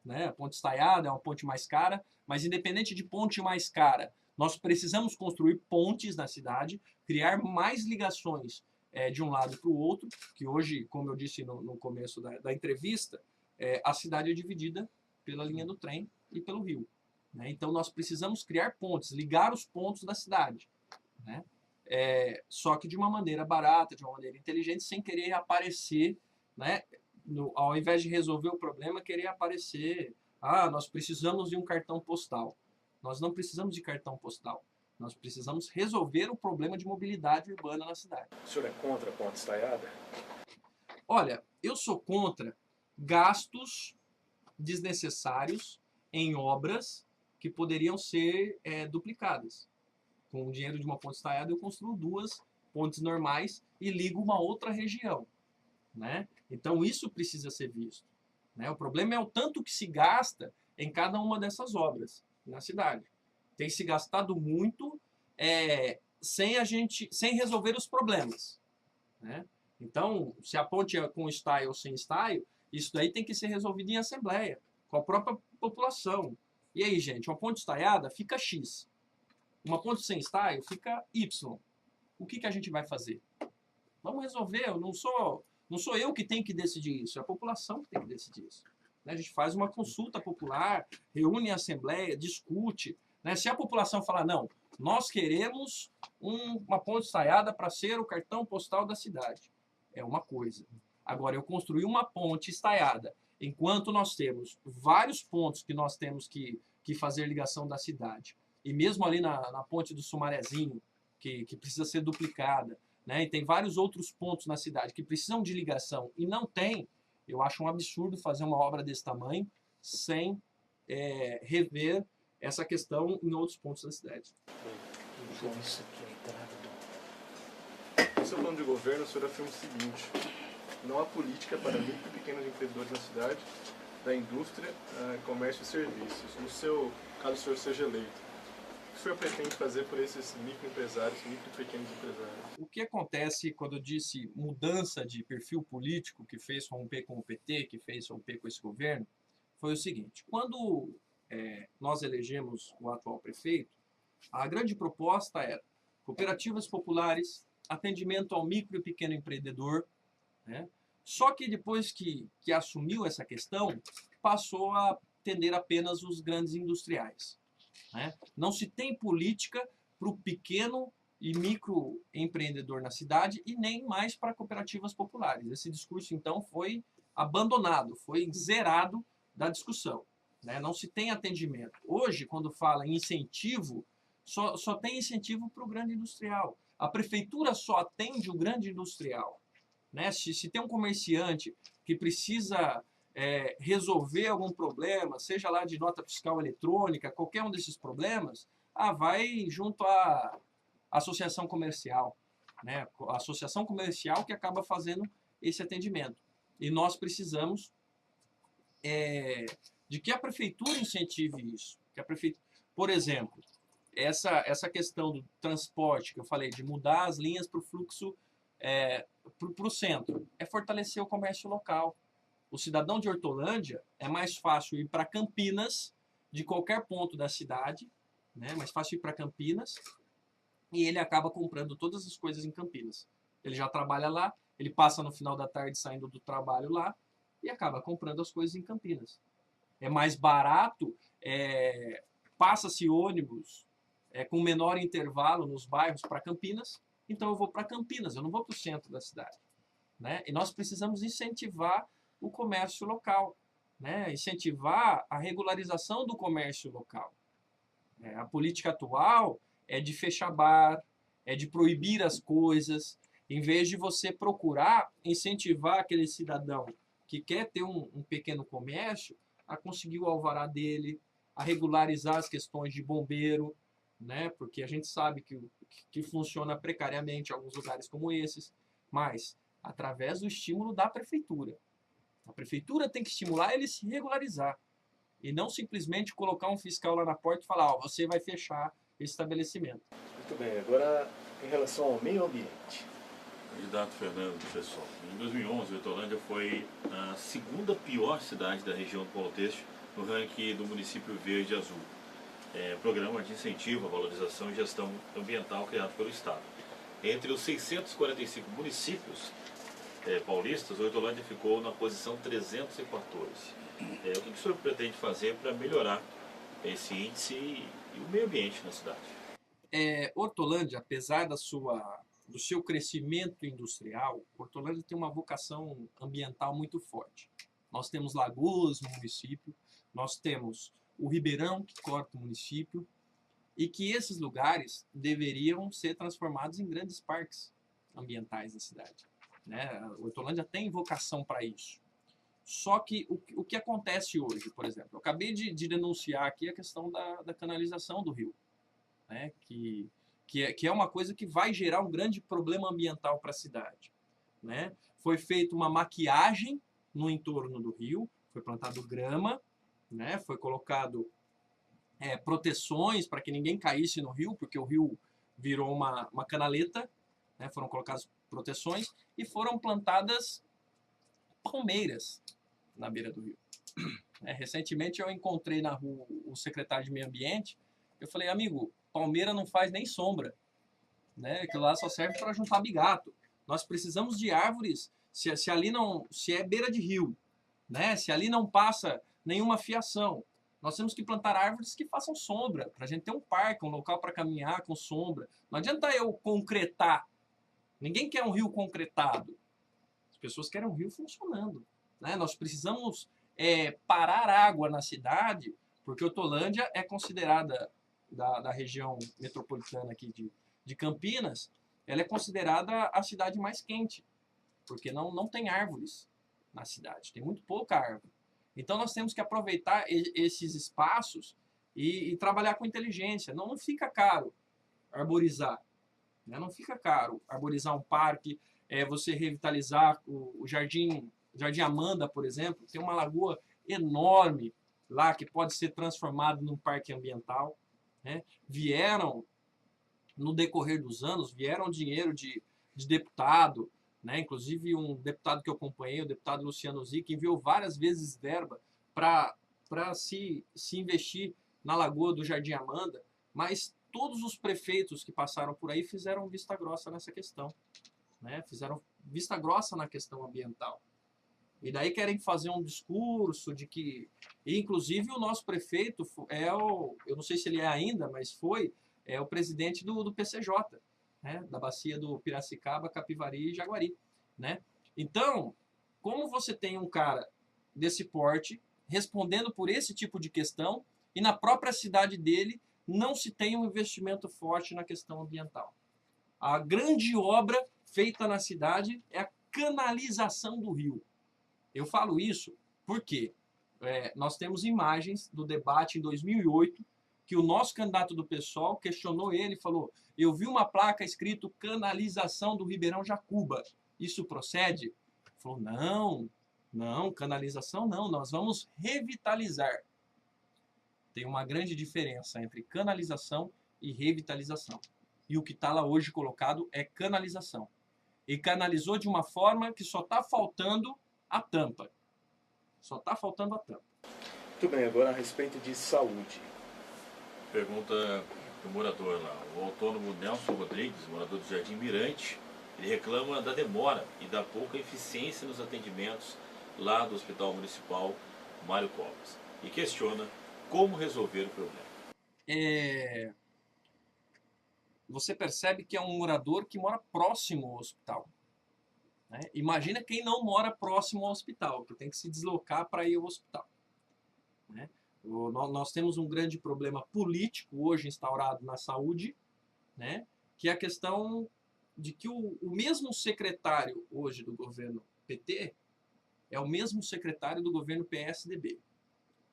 né? A ponte estaiada é uma ponte mais cara, mas independente de ponte mais cara, nós precisamos construir pontes na cidade, criar mais ligações de um lado para o outro, que hoje, como eu disse no começo da entrevista, a cidade é dividida pela linha do trem e pelo rio, né? Então nós precisamos criar pontes, ligar os pontos da cidade, né? Só que de uma maneira barata, de uma maneira inteligente, sem querer aparecer, né? Ao invés de resolver o problema, querer aparecer, nós precisamos de um cartão postal. Nós não precisamos de cartão postal. Nós precisamos resolver o problema de mobilidade urbana na cidade. O senhor é contra a ponte estaiada? Olha, eu sou contra gastos desnecessários em obras que poderiam ser duplicadas. Com o dinheiro de uma ponte estaiada, eu construo 2 pontes normais e ligo uma outra região, né? Então isso precisa ser visto, né? O problema é o tanto que se gasta em cada uma dessas obras na cidade. Tem se gastado muito sem resolver os problemas, né? Então, se a ponte é com estaio ou sem estaio, isso daí tem que ser resolvido em assembleia, com a própria população. E aí, gente, uma ponte estaiada fica X. Uma ponte sem estaio fica Y. O que a gente vai fazer? Vamos resolver. Não sou eu que tenho que decidir isso, é a população que tem que decidir isso. A gente faz uma consulta popular, reúne a assembleia, discute, né? Se a população falar, não, nós queremos uma ponte estaiada para ser o cartão postal da cidade, é uma coisa. Agora, eu construir uma ponte estaiada, enquanto nós temos vários pontos que nós temos que fazer ligação da cidade, e mesmo ali na ponte do Sumarezinho, que precisa ser duplicada, né? E tem vários outros pontos na cidade que precisam de ligação e não tem. Eu acho um absurdo fazer uma obra desse tamanho sem rever essa questão em outros pontos da cidade. Isso aqui é a entrada do... No seu plano de governo, o senhor afirma o seguinte: não há política para micro e pequenos empreendedores na cidade, da indústria, comércio e serviços. No seu caso, o senhor seja eleito, o que o senhor pretende fazer por esses microempresários, micro e pequenos empresários? O que acontece quando eu disse mudança de perfil político, que fez romper com o PT, que fez romper com esse governo, foi o seguinte: quando nós elegemos o atual prefeito, a grande proposta era cooperativas populares, atendimento ao micro e pequeno empreendedor, né? Só que depois que assumiu essa questão, passou a atender apenas os grandes industriais, né? Não se tem política para o pequeno e microempreendedor na cidade e nem mais para cooperativas populares. Esse discurso, então, foi abandonado, foi zerado da discussão, né? Não se tem atendimento. Hoje, quando fala em incentivo, só tem incentivo para o grande industrial. A prefeitura só atende o grande industrial, né? Se tem um comerciante que precisa resolver algum problema, seja lá de nota fiscal eletrônica, qualquer um desses problemas, vai junto à associação comercial, né? A associação comercial que acaba fazendo esse atendimento. E nós precisamos de que a prefeitura incentive isso. Por exemplo, essa questão do transporte, que eu falei, de mudar as linhas para o fluxo para o centro, é fortalecer o comércio local. O cidadão de Hortolândia é mais fácil ir para Campinas, de qualquer ponto da cidade, né? Mais fácil ir para Campinas, e ele acaba comprando todas as coisas em Campinas. Ele já trabalha lá, ele passa no final da tarde saindo do trabalho lá e acaba comprando as coisas em Campinas. É mais barato, passa-se ônibus com menor intervalo nos bairros para Campinas, então eu vou para Campinas, eu não vou para o centro da cidade, né? E nós precisamos incentivar o comércio local, né? Incentivar a regularização do comércio local. A política atual é de fechar bar, é de proibir as coisas, em vez de você procurar incentivar aquele cidadão que quer ter um pequeno comércio a conseguir o alvará dele, a regularizar as questões de bombeiro, né? Porque a gente sabe que funciona precariamente em alguns lugares como esses, mas através do estímulo da prefeitura. A prefeitura tem que estimular ele a se regularizar e não simplesmente colocar um fiscal lá na porta e falar, você vai fechar esse estabelecimento. Muito bem, agora em relação ao meio ambiente. Candidato Fernando, pessoal, em 2011, Hortolândia foi a segunda pior cidade da região do Polo Têxtil no ranking do município verde e azul. Programa de incentivo à valorização e gestão ambiental criado pelo Estado. Entre os 645 municípios paulistas, Hortolândia ficou na posição 314. O que o senhor pretende fazer para melhorar esse índice e o meio ambiente na cidade? Hortolândia, apesar do seu crescimento industrial, Hortolândia tem uma vocação ambiental muito forte. Nós temos lagoas no município, nós temos o Ribeirão que corta o município e que esses lugares deveriam ser transformados em grandes parques ambientais da cidade, né? Hortolândia tem vocação para isso. Só que o que acontece hoje, por exemplo, eu acabei de denunciar aqui a questão da canalização do rio, né? Que é uma coisa que vai gerar um grande problema ambiental para a cidade, né? Foi feita uma maquiagem no entorno do rio, foi plantado grama, né? Foi colocado proteções para que ninguém caísse no rio, porque o rio virou uma canaleta, né? Foram colocadas proteções e foram plantadas palmeiras na beira do rio. Recentemente eu encontrei na rua o secretário de Meio Ambiente, eu falei, amigo, palmeira não faz nem sombra, né? Aquilo lá só serve para juntar bigato. Nós precisamos de árvores, se é beira de rio, né? Se ali não passa nenhuma fiação, nós temos que plantar árvores que façam sombra, para a gente ter um parque, um local para caminhar com sombra. Não adianta eu concretar. Ninguém quer um rio concretado. As pessoas querem um rio funcionando, né? Nós precisamos parar água na cidade, porque Hortolândia é considerada, da região metropolitana aqui de Campinas, ela é considerada a cidade mais quente, porque não tem árvores na cidade, tem muito pouca árvore. Então nós temos que aproveitar esses espaços e trabalhar com inteligência. Não fica caro arborizar, né? Não fica caro arborizar um parque, você revitalizar o Jardim Amanda, por exemplo, tem uma lagoa enorme lá que pode ser transformado num parque ambiental, né? Vieram, no decorrer dos anos, vieram dinheiro de deputado, né? Inclusive um deputado que eu acompanhei, o deputado Luciano Zic, enviou várias vezes verba para se investir na lagoa do Jardim Amanda, mas todos os prefeitos que passaram por aí fizeram vista grossa nessa questão, né? Fizeram vista grossa na questão ambiental. E daí querem fazer um discurso de que... E, inclusive, o nosso prefeito eu não sei se ele é ainda, mas o presidente do PCJ, né? Da bacia do Piracicaba, Capivari e Jaguari, né? Então, como você tem um cara desse porte respondendo por esse tipo de questão e na própria cidade dele não se tem um investimento forte na questão ambiental? A grande obra feita na cidade é a canalização do rio. Eu falo isso porque nós temos imagens do debate em 2008 que o nosso candidato do PSOL questionou ele e falou: eu vi uma placa escrito canalização do Ribeirão Jacuba. Isso procede? Ele falou: não, canalização não, nós vamos revitalizar. Tem uma grande diferença entre canalização e revitalização. E o que está lá hoje colocado é canalização. E canalizou de uma forma que só está faltando a tampa. Só está faltando a tampa. Muito bem, agora a respeito de saúde. Pergunta do morador lá. O autônomo Nelson Rodrigues, morador do Jardim Mirante, ele reclama da demora e da pouca eficiência nos atendimentos lá do Hospital Municipal Mário Covas. E questiona como resolver o problema. Você percebe que é um morador que mora próximo ao hospital. Né? Imagina quem não mora próximo ao hospital, que tem que se deslocar para ir ao hospital. Né? Nós temos um grande problema político hoje instaurado na saúde, né? Que é a questão de que o mesmo secretário hoje do governo PT é o mesmo secretário do governo PSDB.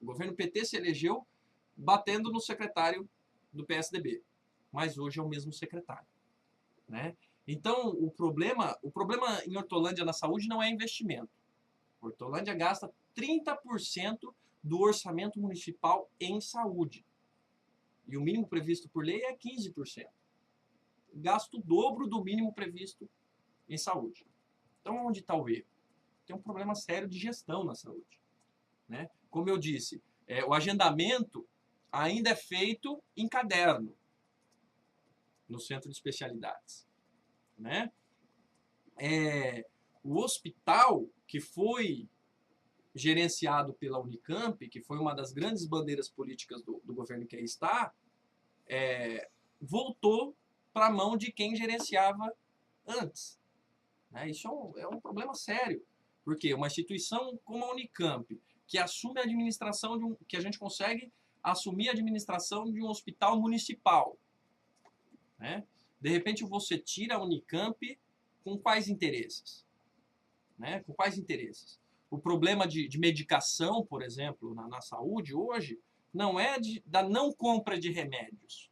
O governo PT se elegeu batendo no secretário do PSDB, mas hoje é o mesmo secretário. Né? Então, o problema em Hortolândia na saúde não é investimento. Hortolândia gasta 30% do orçamento municipal em saúde. E o mínimo previsto por lei é 15%. Gasto o dobro do mínimo previsto em saúde. Então, onde está o erro? Tem um problema sério de gestão na saúde. Né? Como eu disse, o agendamento ainda é feito em caderno no centro de especialidades. Né? O hospital que foi gerenciado pela Unicamp, que foi uma das grandes bandeiras políticas do governo que aí está, voltou para a mão de quem gerenciava antes. Né? Isso é um problema sério, porque uma instituição como a Unicamp, que assume a administração que a gente consegue assumir a administração de um hospital municipal, né? De repente você tira a Unicamp com quais interesses? Né? Com quais interesses? O problema de medicação, por exemplo, na saúde hoje, não é da não compra de remédios.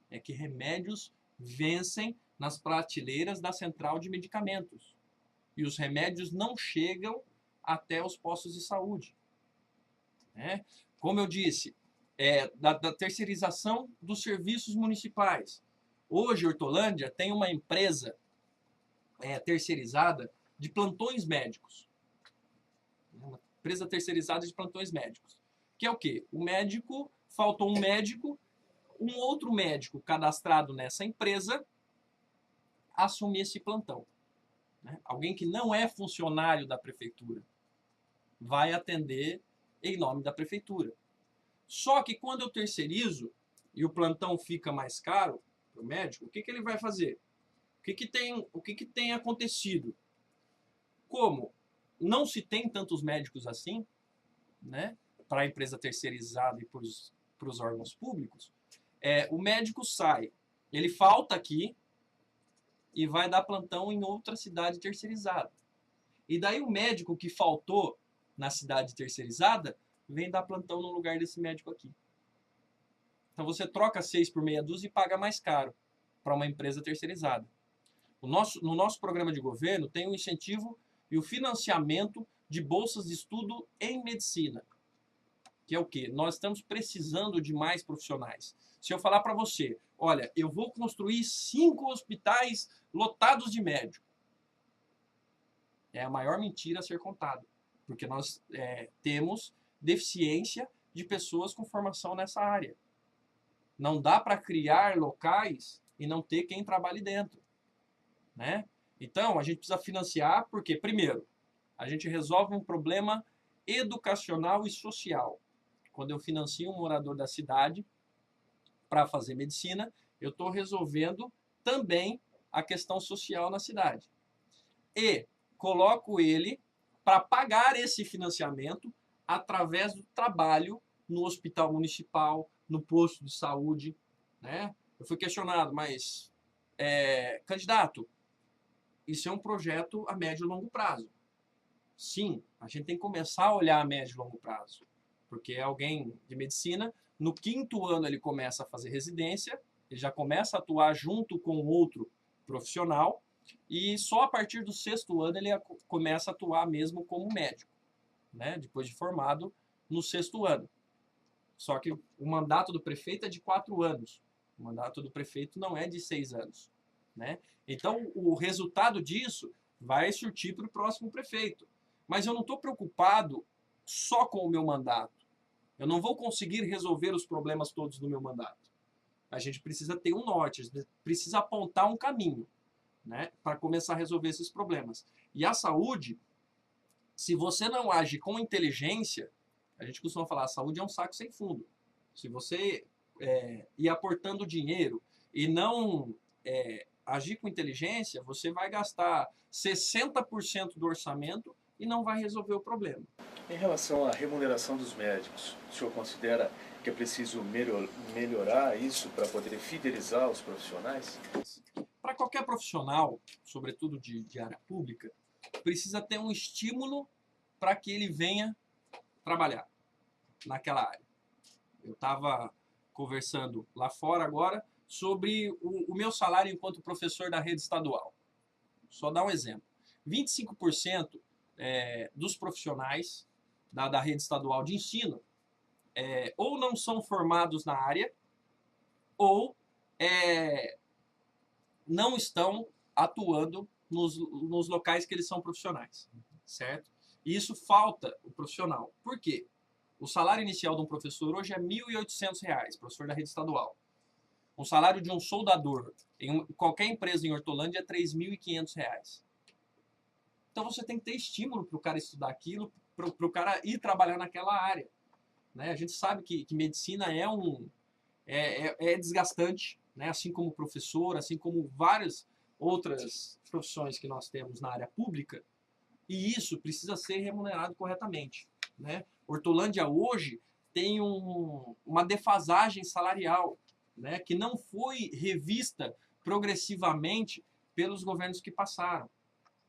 É que remédios vencem nas prateleiras da central de medicamentos. E os remédios não chegam até os postos de saúde. Né? Como eu disse, da terceirização dos serviços municipais. Hoje, Hortolândia tem uma empresa terceirizada de plantões médicos. Uma empresa terceirizada de plantões médicos. Que é o quê? Faltou um médico, um outro médico cadastrado nessa empresa assume esse plantão. Né? Alguém que não é funcionário da prefeitura vai atender em nome da prefeitura. Só que quando eu terceirizo e o plantão fica mais caro para o médico, o que ele vai fazer? O que tem acontecido? Como não se tem tantos médicos assim, né, para a empresa terceirizada e para os órgãos públicos, o médico sai, ele falta aqui e vai dar plantão em outra cidade terceirizada. E daí o médico que faltou na cidade terceirizada vem dar plantão no lugar desse médico aqui. Então você troca 6 por meia dúzia e paga mais caro para uma empresa terceirizada. No nosso programa de governo tem o incentivo e o financiamento de bolsas de estudo em medicina. Que é o quê? Nós estamos precisando de mais profissionais. Se eu falar para você, olha, eu vou construir 5 hospitais lotados de médicos, é a maior mentira a ser contada. Porque nós temos deficiência de pessoas com formação nessa área. Não dá para criar locais e não ter quem trabalhe dentro. Né? Então, a gente precisa financiar porque, primeiro, a gente resolve um problema educacional e social. Quando eu financio um morador da cidade para fazer medicina, eu estou resolvendo também a questão social na cidade. E coloco ele para pagar esse financiamento através do trabalho no hospital municipal, no posto de saúde. Né? Eu fui questionado, mas, candidato, isso é um projeto a médio e longo prazo. Sim, a gente tem que começar a olhar a médio e longo prazo. Porque é alguém de medicina, no 5º ano ele começa a fazer residência, ele já começa a atuar junto com outro profissional, e só a partir do 6º ano ele começa a atuar mesmo como médico, né? Depois de formado no 6º ano. Só que o mandato do prefeito é de 4 anos. O mandato do prefeito não é de 6 anos. Né? Então, o resultado disso vai surtir para o próximo prefeito. Mas eu não estou preocupado só com o meu mandato. Eu não vou conseguir resolver os problemas todos do meu mandato. A gente precisa ter um norte, a gente precisa apontar um caminho, né, para começar a resolver esses problemas. E a saúde, se você não age com inteligência, a gente costuma falar, a saúde é um saco sem fundo. Se você ir aportando dinheiro e não agir com inteligência, você vai gastar 60% do orçamento e não vai resolver o problema. Em relação à remuneração dos médicos, o senhor considera que é preciso melhorar isso para poder fidelizar os profissionais? Para qualquer profissional, sobretudo de área pública, precisa ter um estímulo para que ele venha trabalhar naquela área. Eu estava conversando lá fora agora sobre o meu salário enquanto professor da rede estadual. Só dar um exemplo. 25% dos profissionais da rede estadual de ensino ou não são formados na área ou não estão atuando nos locais que eles são profissionais, certo? E isso falta o profissional. Por quê? O salário inicial de um professor hoje é R$ 1.800, professor da rede estadual. O salário de um soldador em qualquer empresa em Hortolândia é R$ 3.500. Então você tem que ter estímulo para o cara estudar aquilo, para o cara ir trabalhar naquela área. Né? A gente sabe que medicina é desgastante, né? Assim como professor, assim como várias outras profissões que nós temos na área pública, e isso precisa ser remunerado corretamente. Né? Hortolândia hoje tem uma defasagem salarial, né? Que não foi revista progressivamente pelos governos que passaram.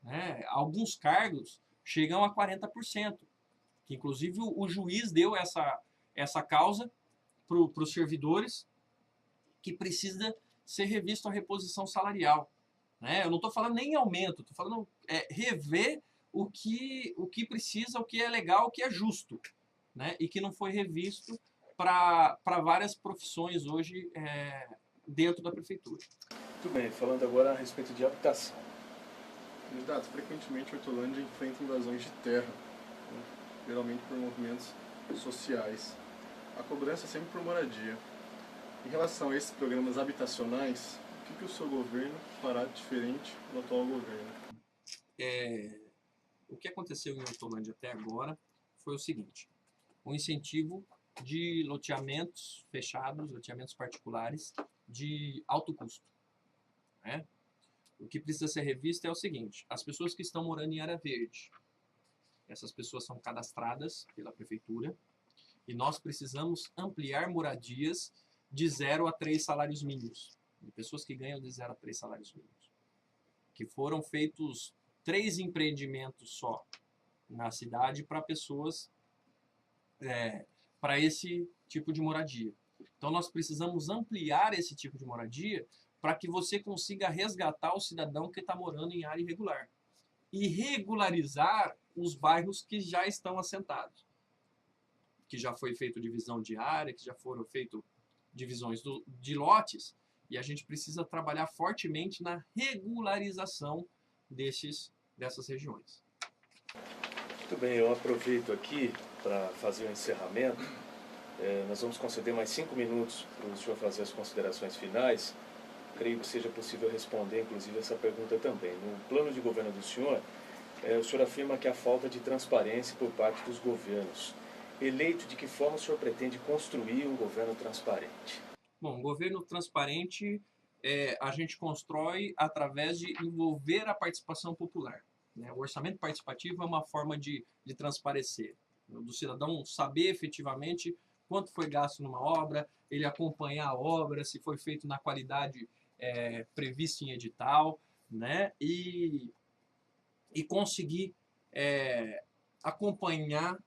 Né? Alguns cargos chegam a 40%, que inclusive o juiz deu essa causa para os servidores, que precisa ser revisto a reposição salarial. Né? Eu não estou falando nem em aumento, estou falando rever o que precisa, o que é legal, o que é justo, né? E que não foi revisto para várias profissões hoje dentro da prefeitura. Muito bem, falando agora a respeito de habitação. Candidato, frequentemente Hortolândia enfrenta invasões de terra, né? Geralmente por movimentos sociais. A cobrança é sempre por moradia. Em relação a esses programas habitacionais, o que o seu governo fará de diferente do atual governo? O que aconteceu em Hortolândia até agora foi o seguinte: o incentivo de loteamentos fechados, loteamentos particulares de alto custo. Né? O que precisa ser revisto é o seguinte: as pessoas que estão morando em área verde, essas pessoas são cadastradas pela prefeitura e nós precisamos ampliar moradias de 0 a 3 salários mínimos, de pessoas que ganham de 0 a 3 salários mínimos, que foram feitos 3 empreendimentos só na cidade para pessoas, para esse tipo de moradia. Então nós precisamos ampliar esse tipo de moradia para que você consiga resgatar o cidadão que está morando em área irregular e regularizar os bairros que já estão assentados, que já foi feito divisão de área, que já foram feitas divisões de lotes, e a gente precisa trabalhar fortemente na regularização dessas regiões. Muito bem, eu aproveito aqui para fazer o encerramento. Nós vamos conceder mais 5 minutos para o senhor fazer as considerações finais. Creio que seja possível responder, inclusive, essa pergunta também. No plano de governo do senhor, o senhor afirma que há falta de transparência por parte dos governos. Eleito, de que forma o senhor pretende construir um governo transparente? Bom, um governo transparente a gente constrói através de envolver a participação popular. Né? O orçamento participativo é uma forma de transparecer, do cidadão saber efetivamente quanto foi gasto numa obra, ele acompanhar a obra, se foi feito na qualidade prevista em edital, né? E conseguir acompanhar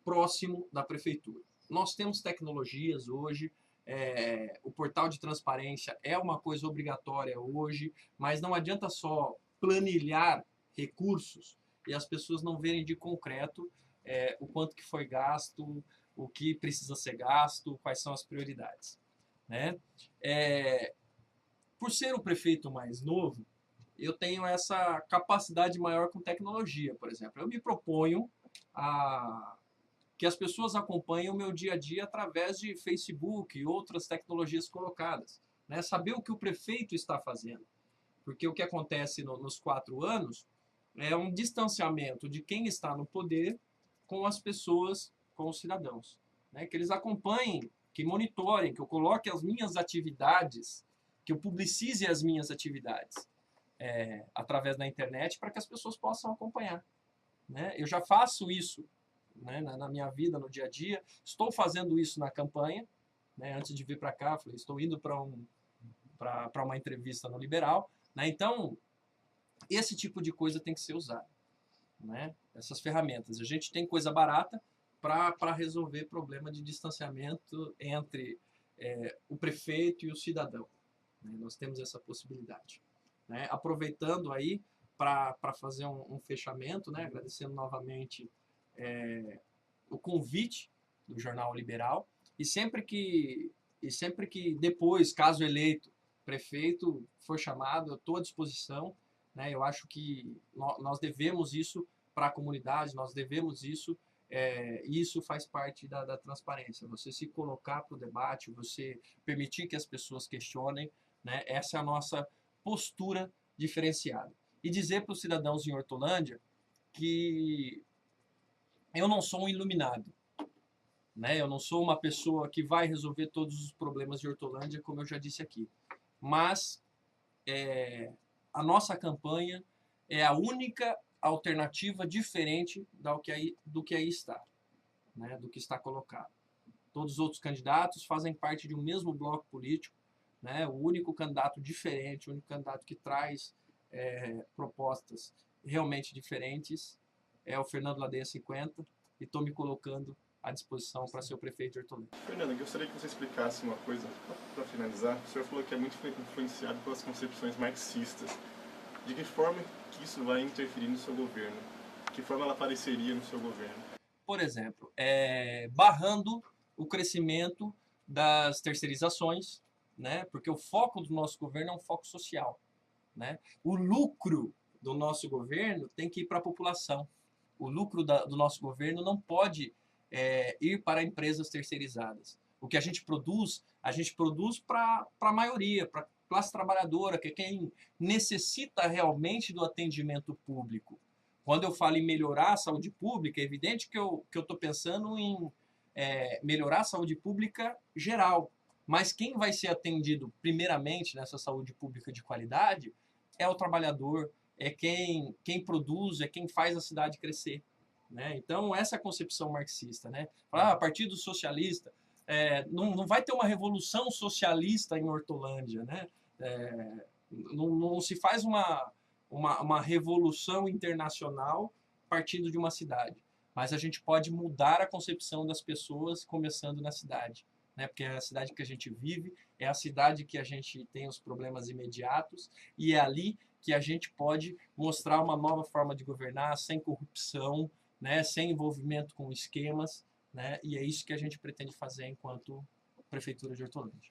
próximo da prefeitura. Nós temos tecnologias hoje, o portal de transparência é uma coisa obrigatória hoje, mas não adianta só planilhar recursos e as pessoas não verem de concreto o quanto que foi gasto, o que precisa ser gasto, quais são as prioridades, né? Por ser o prefeito mais novo, eu tenho essa capacidade maior com tecnologia, por exemplo. Eu me proponho a que as pessoas acompanhem o meu dia a dia através de Facebook e outras tecnologias colocadas, né? Saber o que o prefeito está fazendo. Porque o que acontece nos 4 anos é um distanciamento de quem está no poder com as pessoas, com os cidadãos, né? Que eles acompanhem, que monitorem, que eu coloque as minhas atividades, que eu publicize as minhas atividades através da internet para que as pessoas possam acompanhar, né? Eu já faço isso, né, na minha vida, no dia a dia. Estou fazendo isso na campanha, né? Antes de vir para cá, falei, estou indo para uma entrevista no Liberal, né? Então, esse tipo de coisa tem que ser usado, né? Essas ferramentas. A gente tem coisa barata para resolver problema de distanciamento entre o prefeito e o cidadão, né? Nós temos essa possibilidade, né? Aproveitando aí para fazer um fechamento, né? Agradecendo novamente o convite do Jornal Liberal, e sempre que depois, caso eleito, prefeito for chamado, eu estou à disposição, né? Eu acho que nós devemos isso para a comunidade, nós devemos isso, e isso faz parte da transparência, você se colocar para o debate, você permitir que as pessoas questionem, né? Essa é a nossa postura diferenciada. E dizer para os cidadãos em Hortolândia que eu não sou um iluminado, né? Eu não sou uma pessoa que vai resolver todos os problemas de Hortolândia, como eu já disse aqui. Mas a nossa campanha é a única alternativa diferente do que aí está, né? Do que está colocado. Todos os outros candidatos fazem parte de um mesmo bloco político, né? O único candidato diferente, o único candidato que traz propostas realmente diferentes é o Fernando Ladeia 50, e estou me colocando à disposição para ser o prefeito de Hortolândia. Fernando, eu gostaria que você explicasse uma coisa, para finalizar. O senhor falou que é muito influenciado pelas concepções marxistas. De que forma que isso vai interferir no seu governo? De que forma ela apareceria no seu governo? Por exemplo, barrando o crescimento das terceirizações, né? Porque o foco do nosso governo é um foco social, né? O lucro do nosso governo tem que ir para a população. O lucro do nosso governo não pode ir para empresas terceirizadas. O que a gente produz para a maioria, para a classe trabalhadora, que é quem necessita realmente do atendimento público. Quando eu falo em melhorar a saúde pública, é evidente que eu estou pensando em melhorar a saúde pública geral. Mas quem vai ser atendido primeiramente nessa saúde pública de qualidade é o trabalhador, é quem produz, é quem faz a cidade crescer, né? Então, essa concepção marxista, né? Partido Socialista, não vai ter uma revolução socialista em Hortolândia, né? Não se faz uma revolução internacional partindo de uma cidade, mas a gente pode mudar a concepção das pessoas começando na cidade, né? Porque é a cidade que a gente vive, é a cidade que a gente tem os problemas imediatos, e é ali que a gente pode mostrar uma nova forma de governar, sem corrupção, né? Sem envolvimento com esquemas, né? E é isso que a gente pretende fazer enquanto Prefeitura de Hortolândia.